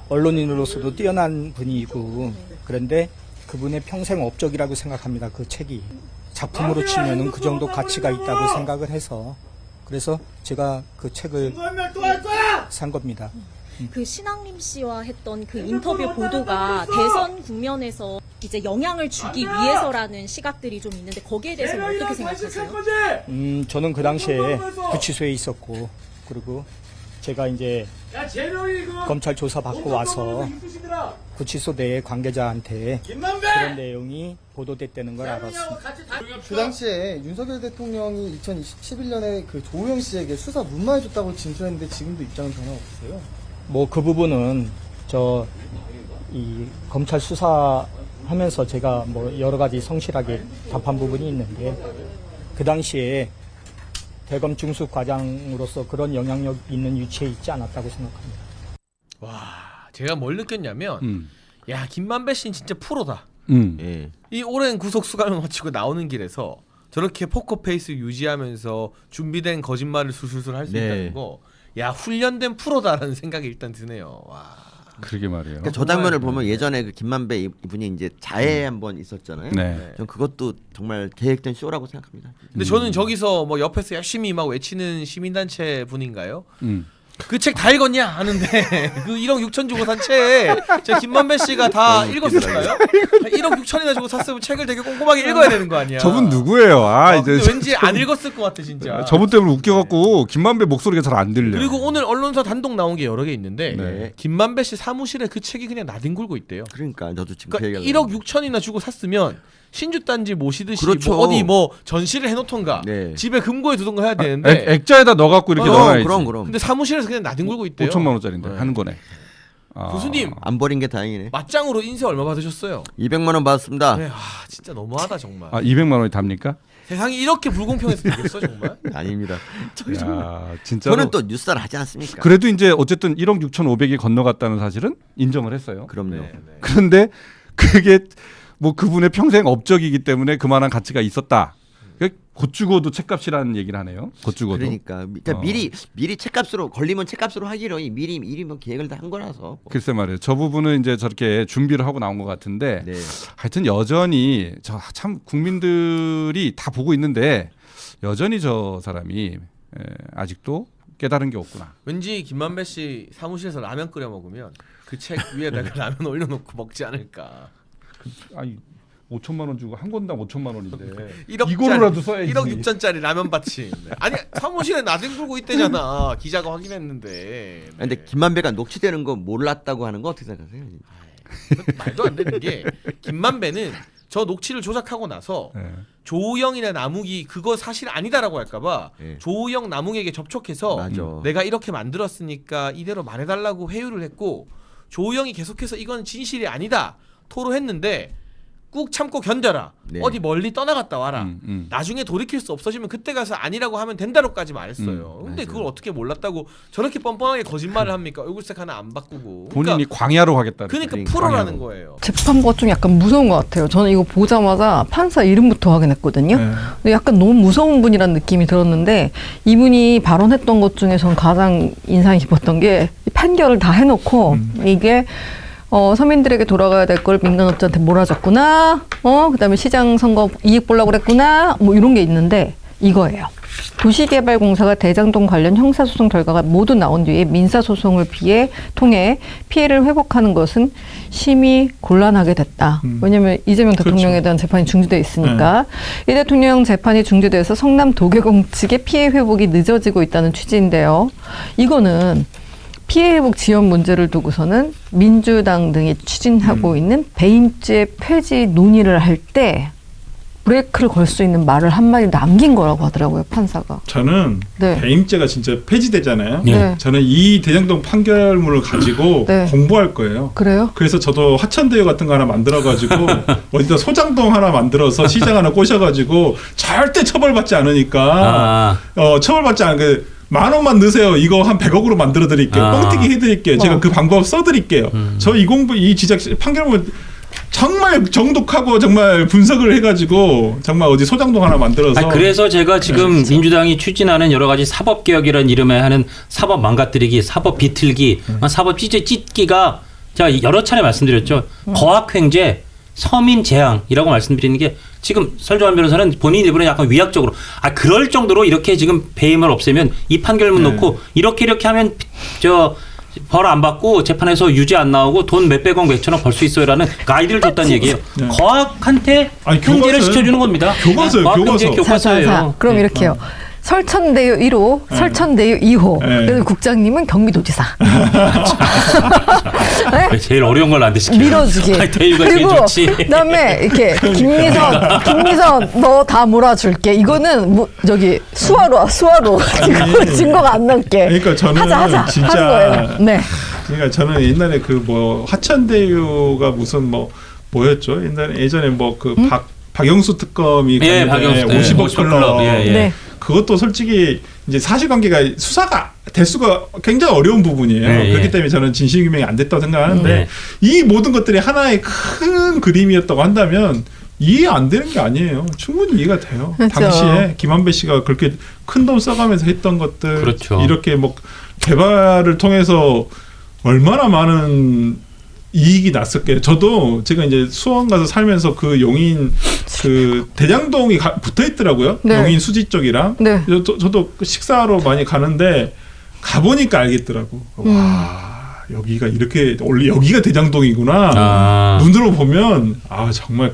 언론인으로서도 뛰어난 분이고 그런데 그분의 평생 업적이라고 생각합니다. 그 책이 작품으로 치면은 그 정도 가치가 있다고 생각을 해서 그래서 제가 그 책을 산 겁니다. 그 신앙림 씨와 했던 그 인터뷰 보도가 대선 국면에서 이제 영향을 주기 위해서라는 시각들이 좀 있는데 거기에 대해서는 어떻게 생각하세요? 저는 그 당시에 구치소에 있었고 그리고 제가 이제 검찰 조사 받고 와서 구치소 내 관계자한테 그런 내용이 보도됐다는 걸 알았습니다. 그 당시에 윤석열 대통령이 2011년에 그 조우영 씨에게 수사 문마해줬다고 진술했는데 지금도 입장은 변화 없으세요? 뭐 그 부분은 이 검찰 수사하면서 제가 뭐 여러 가지 성실하게 답한 부분이 있는데 그 당시에 대검 중수 과장으로서 그런 영향력 있는 위치에 있지 않았다고 생각합니다. 와, 제가 뭘 느꼈냐면 야, 김만배 씨는 진짜 프로다. 예. 이 오랜 구속 수감을 마치고 나오는 길에서 저렇게 포커페이스 유지하면서 준비된 거짓말을 술술술 할 수 네. 있다는 거, 야, 훈련된 프로다라는 생각이 일단 드네요. 와. 그러게 말이에요. 그러니까 저 장면을 보면 예전에 그 김만배 이분이 이제 자해 한번 있었잖아요. 네. 전 그것도 정말 계획된 쇼라고 생각합니다. 근데 저는 저기서 뭐 옆에서 열심히 막 외치는 시민단체 분인가요? 그 책 다 읽었냐 하는데 그 1억 6천 주고 산 책 저 김만배 씨가 다 읽었을까요? 1억 6천이나 주고 샀으면 책을 되게 꼼꼼하게 읽어야 되는 거 아니야? 저분 누구예요? 이제 근데 왠지 안 읽었을 것 같아 진짜. 저분 때문에 웃겨갖고 김만배 목소리가 잘 안 들려. 그리고 오늘 언론사 단독 나온 게 여러 개 있는데 네. 김만배 씨 사무실에 그 책이 그냥 나뒹굴고 있대요. 그러니까 저도 지금 그러니까 그 1억 6천이나 주고 샀으면 신주단지 모시듯이 그렇죠. 뭐 어디 뭐 전시를 해놓던가 네. 집에 금고에 두던가 해야 되는데 액자에다 넣어갖고 이렇게 넣어야지. 그럼. 근데 사무실에서 그냥 나뒹굴고 있대요. 5천만 원짜리인데 네. 하는 거네. 교수님 안 버린 게 다행이네. 맞짱으로 인쇄 얼마 받으셨어요? 200만 원 받았습니다. 네, 진짜 너무하다 정말. 200만 원이 답니까? 세상이 이렇게 불공평해서 되겠어 정말? 아닙니다. 야, 진짜로. 저는 또 뉴스를 하지 않습니까? 그래도 이제 어쨌든 1억 6,500이 건너갔다는 사실은 인정을 했어요. 그럼요. 네. 그런데 그게 뭐 그분의 평생 업적이기 때문에 그만한 가치가 있었다. 곧 죽어도 책값이라는 얘기를 하네요. 곧 죽어도. 그러니까 미리 책값으로 걸리면 책값으로 하기로 미리 뭐 계획을 다 한 거라서. 글쎄 말이에요. 저 부분은 이제 저렇게 준비를 하고 나온 것 같은데 네. 하여튼 여전히 참 국민들이 다 보고 있는데 여전히 저 사람이 아직도 깨달은 게 없구나. 왠지 김만배 씨 사무실에서 라면 끓여 먹으면 그 책 위에다가 라면 올려놓고 먹지 않을까. 아니 5천만 원 주고 한 권당 5천만 원인데 1억 이거라도 써야지. 1억 6천짜리 라면 받침. 아니 사무실에 나뒹굴고 있대잖아. 기자가 확인했는데. 근데 김만배가 녹취되는 거 몰랐다고 하는 거 어떻게 생각하세요? 말도 안 되는 게 김만배는 저 녹취를 조작하고 나서 네. 조우영이나 남욱이 그거 사실 아니다라고 할까봐 네. 조우영 남욱에게 접촉해서 맞아. 내가 이렇게 만들었으니까 이대로 말해달라고 회유를 했고 조우영이 계속해서 이건 진실이 아니다 토로했는데 꾹 참고 견뎌라. 네. 어디 멀리 떠나갔다 와라. 나중에 돌이킬 수 없어지면 그때 가서 아니라고 하면 된다로까지 말했어요. 근데 맞아요. 그걸 어떻게 몰랐다고 저렇게 뻔뻔하게 거짓말을 합니까? 얼굴색 하나 안 바꾸고. 본인이 광야로 하겠다. 그러니까 그러니까 프로라는 광야로. 거예요. 재판부가 좀 약간 무서운 것 같아요. 저는 이거 보자마자 판사 이름부터 확인했거든요. 근데 약간 너무 무서운 분이라는 느낌이 들었는데 이분이 발언했던 것 중에 전 가장 인상이 깊었던 게 판결을 다 해놓고 이게 서민들에게 돌아가야 될 걸 민간업자한테 몰아줬구나. 그다음에 시장 선거 이익 보려고 그랬구나. 뭐 이런 게 있는데 이거예요. 도시개발공사가 대장동 관련 형사소송 결과가 모두 나온 뒤에 민사소송을 통해 피해를 회복하는 것은 심히 곤란하게 됐다. 왜냐하면 이재명 대통령에 대한 재판이 중지돼 있으니까 이 대통령 재판이 중지돼서 성남 도계공 측의 피해 회복이 늦어지고 있다는 취지인데요. 이거는 피해 회복 지원 문제를 두고서는 민주당 등이 추진하고 있는 배임죄 폐지 논의를 할 때 브레이크를 걸 수 있는 말을 한마디 남긴 거라고 하더라고요, 판사가. 저는 네. 배임죄가 진짜 폐지되잖아요. 네. 저는 이 대장동 판결문을 가지고 네. 공부할 거예요. 그래요? 그래서 저도 하천대유 같은 거 하나 만들어가지고 어디다 소장동 하나 만들어서 시장 하나 꼬셔가지고 절대 처벌받지 않으니까 처벌받지 않게 10,000원만 넣으세요. 이거 한 100억으로 만들어 드릴게요. 뻥튀기 해드릴게요. 제가 그 방법 써드릴게요. 저 이 지적 판결문 정말 정독하고 정말 분석을 해가지고 정말 어디 소장동 하나 만들어서. 그래서 제가 지금 민주당이 추진하는 여러 가지 사법 개혁이라는 이름에 하는 사법 망가뜨리기, 사법 비틀기, 사법 찢기가 제가 여러 차례 말씀드렸죠. 거학횡재, 서민 재앙이라고 말씀드리는 게 지금 설정환 변호사는 본인 일부러 약간 위약적으로 그럴 정도로 이렇게 지금 배임을 없애면 이 판결문 놓고 이렇게 하면 벌 안 받고 재판에서 유죄 안 나오고 돈 몇백억 몇천억 벌 수 있어요라는 가이드를 줬다는 얘기예요. 거학한테 횡재를 시켜주는 겁니다. 교과서예요. 자, 그럼 이렇게요. 설천대유 1호, 설천대유 2호. 그래서 국장님은 경기도지사. 네? 제일 어려운 걸 나한테 시켜요. 밀어주기. 대유가 제일 좋지. 그다음에 이렇게 김미선 너 다 몰아줄게. 이거는 수화로 증거가 안 남게. 그러니까 저는 하자 진짜 하는 거예요. 네. 그러니까 저는 옛날에 화천대유가 무슨 뭐였죠? 예전에 박영수 특검이 갔는데 50억 클럽. 네. 그것도 솔직히 이제 사실관계가 수사가 대수가 굉장히 어려운 부분이에요. 그렇기 때문에 저는 진실규명이 안 됐다고 생각하는데 이 모든 것들이 하나의 큰 그림이었다고 한다면 이해 안 되는 게 아니에요. 충분히 이해가 돼요. 그렇죠. 당시에 김한배 씨가 그렇게 큰 돈 써가면서 했던 것들, 그렇죠. 이렇게 개발을 통해서 얼마나 많은 이익이 났을게요. 저도 제가 이제 수원 가서 살면서 그 용인 대장동이 붙어 있더라고요. 네. 용인 수지 쪽이랑. 네. 저도 식사하러 많이 가는데 가보니까 알겠더라고. 와, 여기가 이렇게 원래 여기가 대장동이구나. 눈으로 보면 정말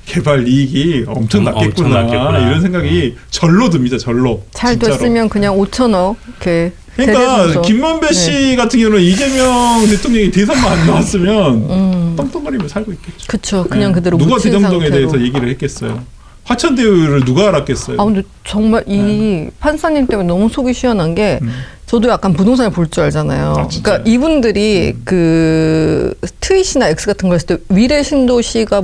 개발 이익이 엄청 났겠구나. 이런 생각이 절로 듭니다. 절로. 잘 진짜로. 됐으면 그냥 5천억 이렇게. 그러니까 김만배 씨 같은 경우는 이재명 대통령이 대선만 안 나왔으면 떵떵거리며 살고 있겠죠. 그렇죠. 그냥 그대로 누가 묻힌 대장동에 상태로. 대해서 얘기를 했겠어요. 화천대유를 누가 알았겠어요. 근데 정말 이 판사님 때문에 너무 속이 시원한 게 저도 약간 부동산을 볼 줄 알잖아요. 그러니까 이분들이 그 트윗이나 X 같은 거 했을 때 위례 신도시가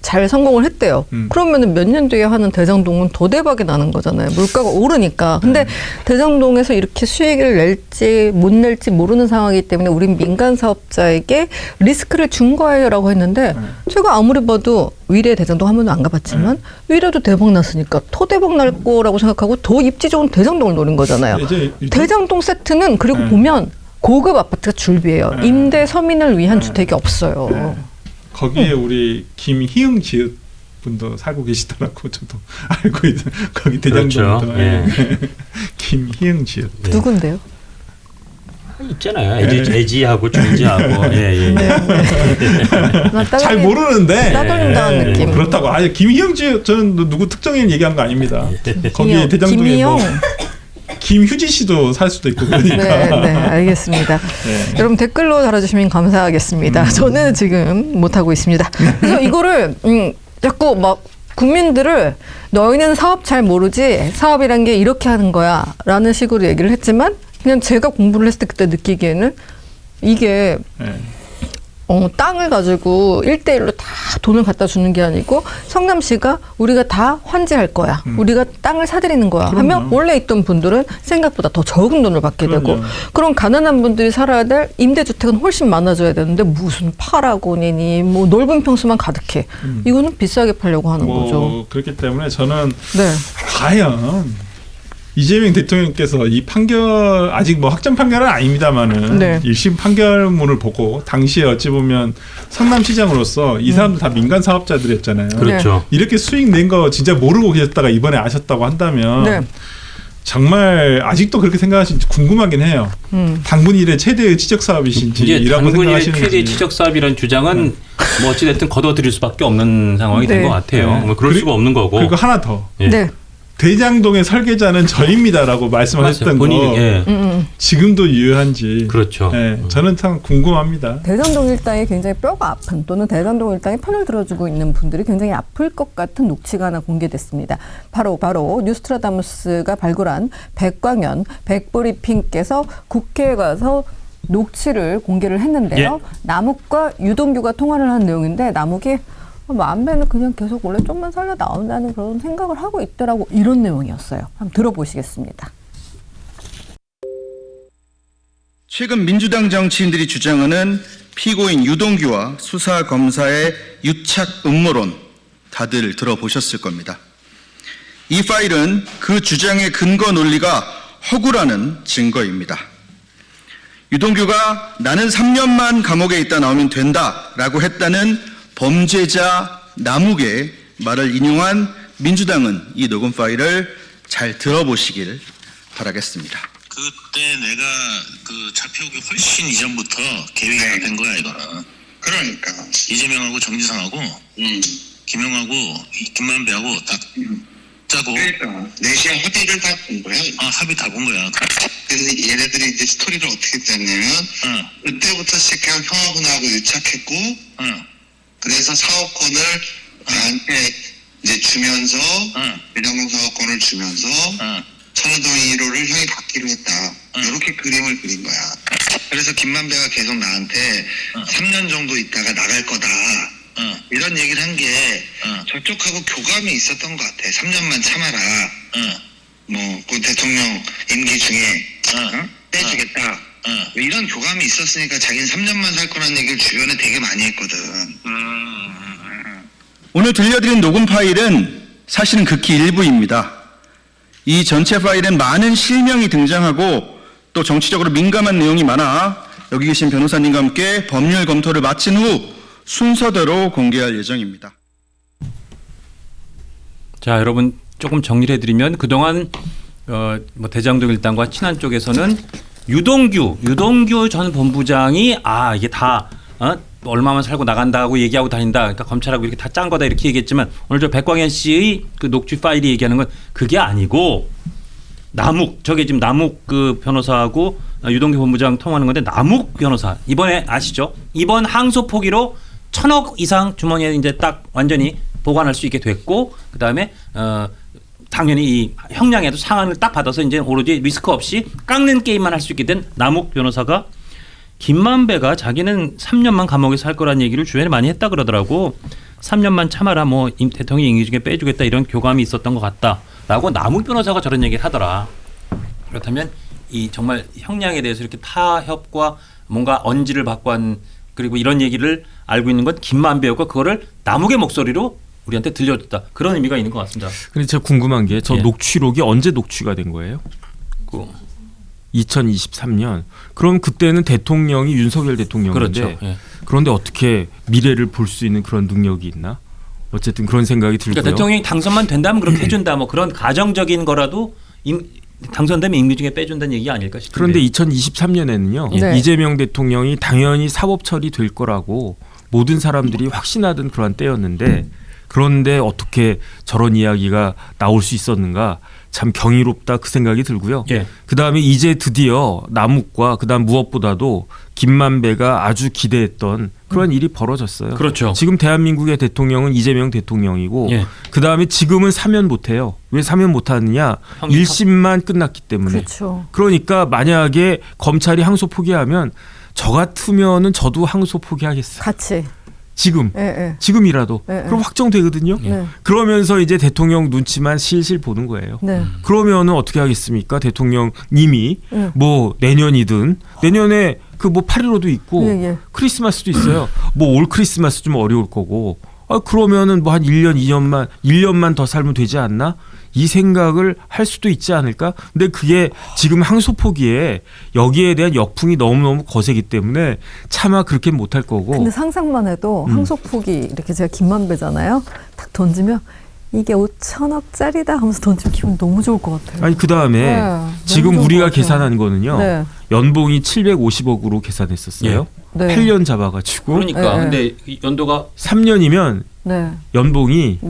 잘 성공을 했대요. 그러면은 몇 년 뒤에 하는 대장동은 더 대박이 나는 거잖아요. 물가가 오르니까. 근데 대장동에서 이렇게 수익을 낼지 못 낼지 모르는 상황이기 때문에 우린 민간 사업자에게 리스크를 준 거예요라고 했는데 제가 아무리 봐도 위례 대장동 한 번도 안 가봤지만 위례도 대박 났으니까 더 대박 날 거라고 생각하고 더 입지 좋은 대장동을 노린 거잖아요. 대장동 세트는 그리고 보면 고급 아파트가 줄비예요. 임대 서민을 위한 주택이 없어요. 거기에 우리 김희응 지읒 분도 살고 계시더라고. 저도 알고 있어요. 거기 대장동도. 그렇죠. 김희응 지읒. 누군데요? 있잖아요. 애지하고 중지하고. 잘 모르는데. 따돌림 당한 느낌. 그렇다고. 김희영 씨 저는 누구 특정인 얘기한 거 아닙니다. 거기에 대장동에 김휴지 씨도 살 수도 있고 그러니까. 네, 알겠습니다. 여러분 댓글로 달아주시면 감사하겠습니다. 저는 지금 못하고 있습니다. 그래서 이거를 자꾸 국민들을 너희는 사업 잘 모르지 사업이란 게 이렇게 하는 거야 라는 식으로 얘기를 했지만 그냥 제가 공부를 했을 때 그때 느끼기에는 이게 땅을 가지고 1대1로 다 돈을 갖다 주는 게 아니고 성남시가 우리가 다 환지할 거야. 우리가 땅을 사들이는 거야. 하면 원래 있던 분들은 생각보다 더 적은 돈을 받게 되고 그럼 가난한 분들이 살아야 될 임대주택은 훨씬 많아져야 되는데 무슨 8억원이니 넓은 평수만 가득해. 이거는 비싸게 팔려고 하는 거죠. 그렇기 때문에 저는 과연 이재명 대통령께서 이 판결 아직 확정 판결은 아닙니다만은 1심 판결문을 보고 당시에 어찌 보면 성남시장으로서 이 사람들 다 민간 사업자들이었잖아요. 그렇죠. 이렇게 수익 낸 거 진짜 모르고 계셨다가 이번에 아셨다고 한다면 정말 아직도 그렇게 생각하시는지 궁금하긴 해요. 당군 일의 최대의 지적 사업이신지 이라고 생각하시는지. 최대의 지적 사업이라는 주장은 어찌됐든 걷어들일 수밖에 없는 상황이 된 것 같아요. 그럴 수가 없는 거고. 그리고 하나 더. 대장동의 설계자는 저입니다라고 말씀하셨던 거 지금도 유효한지 그렇죠. 저는 참 궁금합니다. 대장동 일당이 굉장히 뼈가 아픈 또는 대장동 일당에 편을 들어주고 있는 분들이 굉장히 아플 것 같은 녹취가 하나 공개됐습니다. 바로 뉴스트라다무스가 발굴한 백광현 백브리핑께서 국회에 가서 녹취를 공개를 했는데요. 남욱과 유동규가 통화를 한 내용인데 남욱이 만배는 그냥 계속 원래 좀만 살려 나온다는 그런 생각을 하고 있더라고 이런 내용이었어요. 한번 들어보시겠습니다. 최근 민주당 정치인들이 주장하는 피고인 유동규와 수사 검사의 유착 음모론 다들 들어보셨을 겁니다. 이 파일은 그 주장의 근거 논리가 허구라는 증거입니다. 유동규가 나는 3년만 감옥에 있다 나오면 된다라고 했다는 범죄자 남욱의 말을 인용한 민주당은 이 녹음 파일을 잘 들어보시길 바라겠습니다. 그때 내가 그 잡혀오기 훨씬 이전부터 계획이 다 된 거야 이거는. 그러니까 이재명하고 정지상하고 김영하고 김만배하고 다 짜고. 그러니까 내시의 합의를 다 본 거야. 합의 다 본 거야. 그래서 얘네들이 이제 스토리를 어떻게 짰냐면 그때부터 시작해서 형하고 나하고 유착했고 그래서 사업권을 나한테 이제 주면서 대장동 사업권을 주면서 천호동 1호를 형이 받기로 했다. 이렇게 그림을 그린 거야. 그래서 김만배가 계속 나한테 3년 정도 있다가 나갈 거다. 이런 얘기를 한 게 저쪽하고 교감이 있었던 것 같아. 3년만 참아라. 그 대통령 임기 중에 떼주겠다. 이런 교감이 있었으니까 자기는 3년만 살 거라는 얘기를 주변에 되게 많이 했거든. 오늘 들려드린 녹음 파일은 사실은 극히 일부입니다. 이 전체 파일엔 많은 실명이 등장하고 또 정치적으로 민감한 내용이 많아 여기 계신 변호사님과 함께 법률 검토를 마친 후 순서대로 공개할 예정입니다. 자, 여러분 조금 정리를 해드리면 그동안 뭐 대장동 일당과 친한 쪽에서는 유동규 전 본부장이 이게 다 얼마만 살고 나간다고 얘기하고 다닌다. 그러니까 검찰하고 이렇게 다 짠 거다 이렇게 얘기했지만 오늘 저 백광현 씨의 그 녹취 파일이 얘기하는 건 그게 아니고 저게 지금 남욱 그 변호사하고 유동규 본부장 통하는 건데 남욱 변호사 이번에 아시죠? 이번 항소 포기로 1,000억 이상 주머니에 이제 딱 완전히 보관할 수 있게 됐고 그다음에 당연히 이 형량에도 상한을 딱 받아서 이제 오로지 리스크 없이 깎는 게임만 할 수 있게 된 남욱 변호사가 김만배가 자기는 3년만 감옥에 살 거라는 얘기를 주변에 많이 했다 그러더라고. 3년만 참아라 뭐 대통령 임기 중에 빼주겠다 이런 교감이 있었던 것 같다라고 남욱 변호사가 저런 얘기를 하더라. 그렇다면 이 정말 형량에 대해서 이렇게 타협과 뭔가 언지를 받고 한 그리고 이런 얘기를 알고 있는 건 김만배였고 그거를 남욱의 목소리로 우리한테 들려줬다. 그런 의미가 있는 것 같습니다. 근데 제가 궁금한 게 저 녹취록이 언제 녹취가 된 거예요? 2023년. 그럼 그때는 대통령이 윤석열 대통령인데 그렇죠. 그런데 어떻게 미래를 볼 수 있는 그런 능력이 있나? 어쨌든 그런 생각이 들고요. 그러니까 대통령이 당선만 된다면 그렇게 해준다. 뭐 그런 가정적인 거라도 당선되면 임기 중에 빼준다는 얘기 아닐까 싶은데. 그런데 2023년에는요. 이재명 대통령이 당연히 사법 처리될 거라고 모든 사람들이 확신하던 그런 때였는데 그런데 어떻게 저런 이야기가 나올 수 있었는가 참 경이롭다 그 생각이 들고요. 그다음에 이제 드디어 남욱과 그다음 무엇보다도 김만배가 아주 기대했던 그런 일이 벌어졌어요. 그렇죠. 지금 대한민국의 대통령은 이재명 대통령이고 그다음에 지금은 사면 못해요. 왜 사면 못하느냐? 1심만 끝났기 때문에. 그렇죠. 그러니까 만약에 검찰이 항소 포기하면 저 같으면은 저도 항소 포기하겠어요. 같이. 지금이라도 그럼 확정되거든요. 그러면서 이제 대통령 눈치만 실실 보는 거예요. 그러면은 어떻게 하겠습니까? 대통령님이 뭐 내년이든 내년에 그 뭐 8.15도 있고 크리스마스도 있어요. 뭐 올 크리스마스 좀 어려울 거고 그러면은 뭐 한 1년만 더 살면 되지 않나? 이 생각을 할 수도 있지 않을까? 근데 그게 지금 항소 포기에 여기에 대한 역풍이 너무너무 거세기 때문에 차마 그렇게 못할 거고. 근데 상상만 해도 항소 포기 이렇게 제가 김만배잖아요. 딱 던지면 이게 5천억짜리다 하면서 던지면 기분 너무 좋을 것 같아요. 아니 그다음에 지금 우리가 계산한 거는요. 연봉이 750억으로 계산했었어요. 8년 잡아가지고. 그러니까 근데 연도가 3년이면 연봉이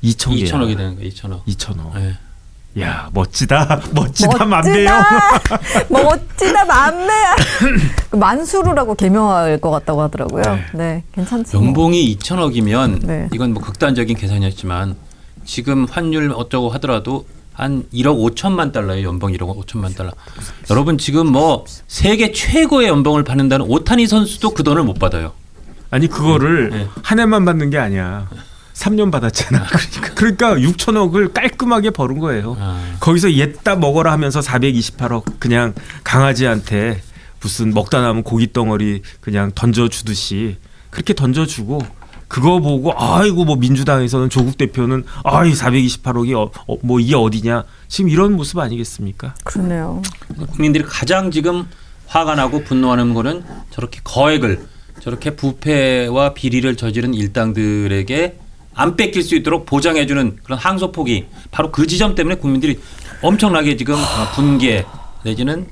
2천억이 되는 거예요. 2천억. 야 멋지다 만배요. 멋지다 만배야. 만수르라고 개명할 것 같다고 하더라고요. 네, 괜찮지. 연봉이 2천억이면 이건 뭐 극단적인 계산이었지만 지금 환율 어쩌고 하더라도 한 1억 5천만 달러예요. 연봉 1억 5천만 달러. 여러분 지금 뭐 세계 최고의 연봉을 받는다는 오타니 선수도 그 돈을 못 받아요. 아니 그거를 한 해만 받는 게 아니야. 3년 받았잖아. 그러니까 6천억을 깔끔하게 벌은 거예요. 거기서 옛다 먹어라 하면서 428억 그냥 강아지한테 무슨 먹다 남은 고기 덩어리 그냥 던져주듯이 그렇게 던져주고 그거 보고 아이고 뭐 민주당에서는 조국 대표는 아이 428억이 뭐 이게 어디냐 지금 이런 모습 아니겠습니까? 그러네요. 국민들이 가장 지금 화가 나고 분노하는 거는 저렇게 거액을 저렇게 부패와 비리를 저지른 일당들에게 안 뺏길 수 있도록 보장해주는 그런 항소폭이 바로 그 지점 때문에 국민들이 엄청나게 지금 분개 내지는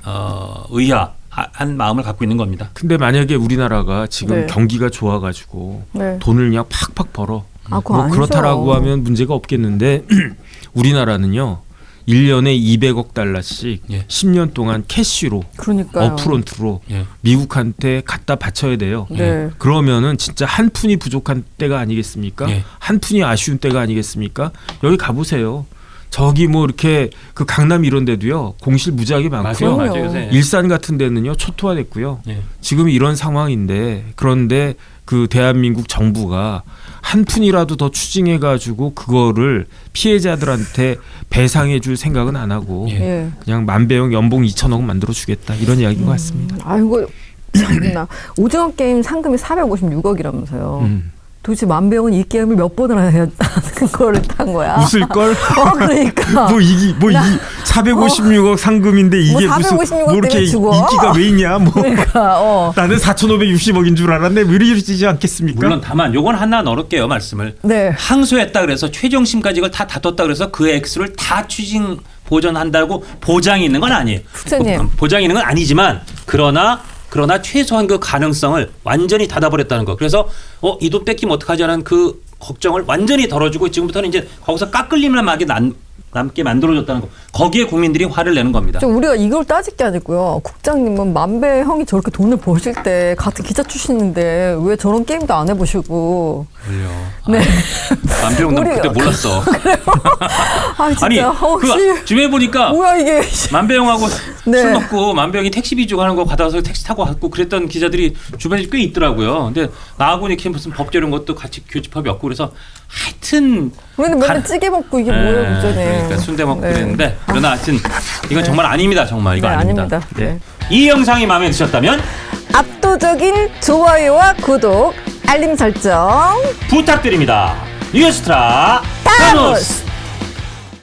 의아한 마음을 갖고 있는 겁니다. 근데 만약에 우리나라가 지금 네. 경기가 좋아가지고 네. 돈을 그냥 팍팍 벌어 그거 뭐 아니죠. 그렇다라고 하면 문제가 없겠는데 우리나라는요 1년에 200억 달러씩 10년 동안 캐시로 그러니까요. 업프론트로 미국한테 갖다 바쳐야 돼요. 네. 그러면은 진짜 한 푼이 부족한 때가 아니겠습니까? 한 푼이 아쉬운 때가 아니겠습니까? 여기 가보세요. 저기 뭐 이렇게 그 강남 이런 데도요 공실 무지하게 많고요. 맞아요, 요새. 일산 같은 데는요 초토화됐고요. 지금 이런 상황인데 그런데 그 대한민국 정부가 한 푼이라도 더 추징해 가지고 그거를 피해자들한테 배상해 줄 생각은 안 하고 그냥 만배형 연봉 2천억 만들어 주겠다 이런 이야기인 것 같습니다. 아이고 참나. 오징어 게임 상금이 456억이라면서요. 도대체 만배형은 이 게임을 몇 번을 하는 거를 탄 거야? 웃을 걸? 그러니까. 뭐 이기 456억 상금인데 이게 뭐 무슨 456억 뭐 이렇게 때문에 죽어? 인기가 왜 있냐? 뭐 그러니까. 나는 4,560억인 줄 알았네. 왜 이러지 않겠습니까? 물론 다만 요건 하나 넣을게요 말씀을. 네. 항소했다 그래서 최종심까지 이걸 다 다퉜다 그래서 그 액수를 다 추징 보전한다고 보장이 있는 건 아니에요. 국장님. 보장이 있는 건 아니지만 그러나 최소한 그 가능성을 완전히 닫아버렸다는 거. 그래서 이 돈 뺏기면 어떡하지 하는 그 걱정을 완전히 덜어주고 지금부터는 이제 거기서 깎을림을 남게 만들어줬다는 거. 거기에 국민들이 화를 내는 겁니다. 좀 우리가 이걸 따질 게 아니고요. 국장님은 만배형이 저렇게 돈을 버실 때 같은 기자 출신인데 왜 저런 게임도 안 해보시고. 그래요. 네. 만배형 난 그때 몰랐어. 아 진짜. 아니 그 주변에 보니까 뭐야 이게. 만배형하고 네. 술 먹고 만배형이 택시비 주고 하는 거 받아서 택시 타고 갔고 그랬던 기자들이 주변에 꽤 있더라고요. 근데 나하고 이렇게 무슨 법조 이런 것도 같이 교집합이 없고 그래서 하여튼 우리는 맨날 찌개 먹고 이게 뭐예요 문제네. 그러니까 순대 먹고 네. 그랬는데 그러나 하여튼 이건 정말 아닙니다. 정말 이거 네, 아닙니다. 네. 이 영상이 마음에 드셨다면 압도적인 좋아요와 구독, 알림 설정 부탁드립니다. 뉴스트라 타노스.